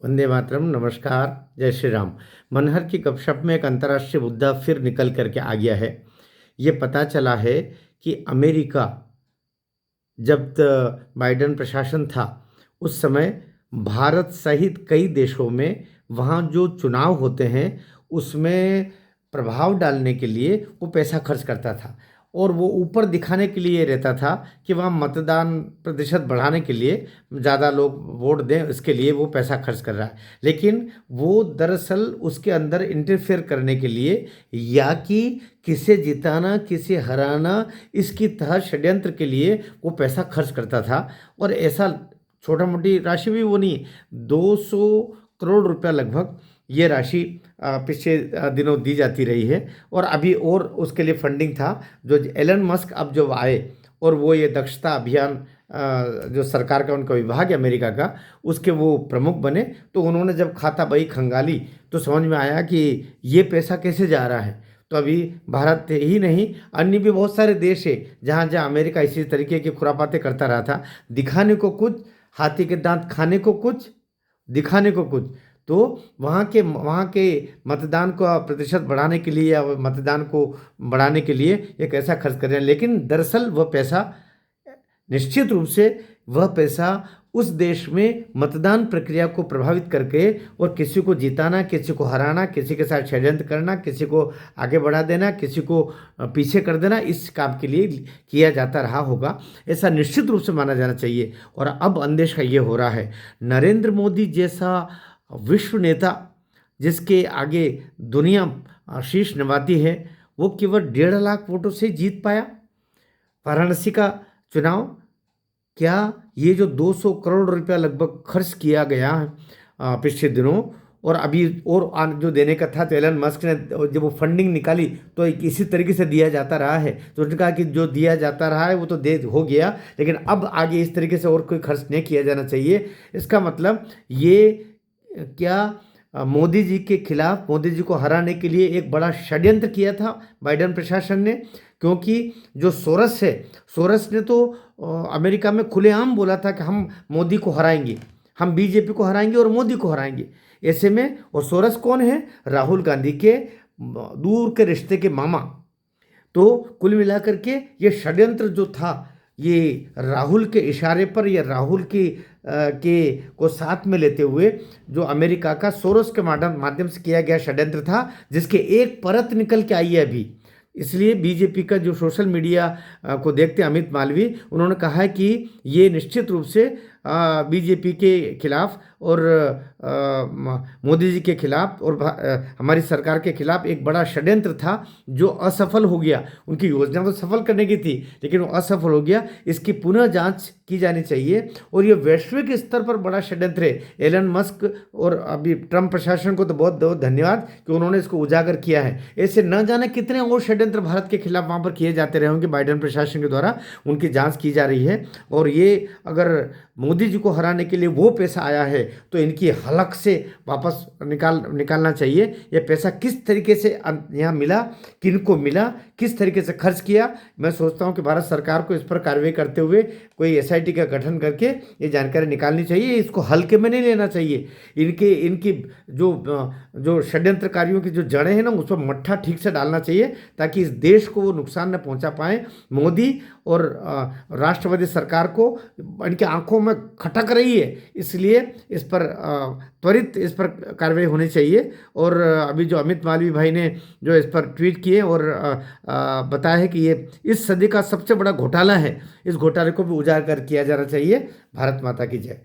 वंदे मातरम। नमस्कार। जय श्री राम। मनहर की गपशप में एक अंतर्राष्ट्रीय मुद्दा फिर निकल करके आ गया है। ये पता चला है कि अमेरिका, जब बाइडेन प्रशासन था उस समय भारत सहित कई देशों में वहाँ जो चुनाव होते हैं उसमें प्रभाव डालने के लिए वो पैसा खर्च करता था। और वो ऊपर दिखाने के लिए रहता था कि वहाँ मतदान प्रतिशत बढ़ाने के लिए ज़्यादा लोग वोट दें, इसके लिए वो पैसा खर्च कर रहा है। लेकिन वो दरअसल उसके अंदर इंटरफेयर करने के लिए, या कि किसे जिताना किसे हराना, इसकी तह षड्यंत्र के लिए वो पैसा खर्च करता था। और ऐसा छोटा मोटी राशि भी वो नहीं, 200 करोड़ रुपया लगभग ये राशि पिछले दिनों दी जाती रही है। और अभी और उसके लिए फंडिंग था। जो एलन मस्क अब जो आए और वो ये दक्षता अभियान जो सरकार का उनका विभाग है अमेरिका का, उसके वो प्रमुख बने, तो उन्होंने जब खाता बही खंगाली तो समझ में आया कि ये पैसा कैसे जा रहा है। तो अभी भारत ही नहीं, अन्य भी बहुत सारे देश है जहाँ जहाँ अमेरिका इसी तरीके की खुरापाते करता रहा था। दिखाने को कुछ, हाथी के दांत खाने को कुछ, दिखाने को कुछ। तो वहाँ के मतदान का प्रतिशत बढ़ाने के लिए या मतदान को बढ़ाने के लिए एक ऐसा खर्च कर रहे हैं। लेकिन दरअसल वह पैसा, निश्चित रूप से वह पैसा उस देश में मतदान प्रक्रिया को प्रभावित करके और किसी को जिताना, किसी को हराना, किसी के साथ षड्यंत्र करना, किसी को आगे बढ़ा देना, किसी को पीछे कर देना, इस काम के लिए किया जाता रहा होगा, ऐसा निश्चित रूप से माना जाना चाहिए। और अब अंदेशा ये हो रहा है, नरेंद्र मोदी जैसा विश्व नेता जिसके आगे दुनिया शीश नवाती है, वो केवल 1.5 लाख वोटों से जीत पाया वाराणसी का चुनाव। क्या ये जो 200 करोड़ रुपया लगभग खर्च किया गया है पिछले दिनों, और अभी और जो देने का था, तो एलन मस्क ने जब वो फंडिंग निकाली तो इसी तरीके से दिया जाता रहा है। तो उन्होंने कहा कि जो दिया जाता रहा है वो तो दे हो गया, लेकिन अब आगे इस तरीके से और कोई खर्च नहीं किया जाना चाहिए। इसका मतलब ये क्या मोदी जी के खिलाफ, मोदी जी को हराने के लिए एक बड़ा षड्यंत्र किया था बाइडेन प्रशासन ने। क्योंकि जो सोरस है, सोरस ने तो अमेरिका में खुलेआम बोला था कि हम मोदी को हराएंगे, हम बीजेपी को हराएंगे और मोदी को हराएंगे। ऐसे में, और सोरस कौन है? राहुल गांधी के दूर के रिश्ते के मामा। तो कुल मिलाकर के ये षड्यंत्र जो था, ये राहुल के इशारे पर या राहुल के को साथ में लेते हुए जो अमेरिका का सोरोस के माध्यम से किया गया षड्यंत्र था, जिसके एक परत निकल के आई है अभी। इसलिए बीजेपी का जो सोशल मीडिया को देखते अमित मालवीय, उन्होंने कहा है कि ये निश्चित रूप से बीजेपी के खिलाफ और मोदी जी के खिलाफ और हमारी सरकार के खिलाफ एक बड़ा षड्यंत्र था जो असफल हो गया। उनकी योजना तो सफल करने की थी, लेकिन वो असफल हो गया। इसकी पुनः जांच की जानी चाहिए। और ये वैश्विक स्तर पर बड़ा षड्यंत्र है। एलन मस्क और अभी ट्रंप प्रशासन को तो बहुत बहुत धन्यवाद कि उन्होंने इसको उजागर किया है। ऐसे न जाने कितने और षड्यंत्र भारत के खिलाफ वहाँ पर किए जाते रहे होंगे बाइडेन प्रशासन के द्वारा, उनकी जाँच की जा रही है। और ये अगर मोदी जी को हराने के लिए वो पैसा आया है तो इनकी हलक से वापस निकालना चाहिए। ये पैसा किस तरीके से यहाँ मिला, किनको मिला, किस तरीके से खर्च किया। मैं सोचता हूँ कि भारत सरकार को इस पर कार्रवाई करते हुए कोई एसआईटी का गठन करके ये जानकारी निकालनी चाहिए। इसको हल्के में नहीं लेना चाहिए। इनकी जो षड्यंत्रकारियों की जो जड़ें हैं ना, उस पर मट्ठा ठीक से डालना चाहिए ताकि इस देश को वो नुकसान न पहुँचा पाए। मोदी और राष्ट्रवादी सरकार को इनके आंखों में खटक रही है, इसलिए इस पर त्वरित इस पर कार्रवाई होनी चाहिए। और अभी जो अमित मालवीय भाई ने जो इस पर ट्वीट किए और बताया है कि ये इस सदी का सबसे बड़ा घोटाला है, इस घोटाले को भी उजागर किया जाना चाहिए। भारत माता की जय।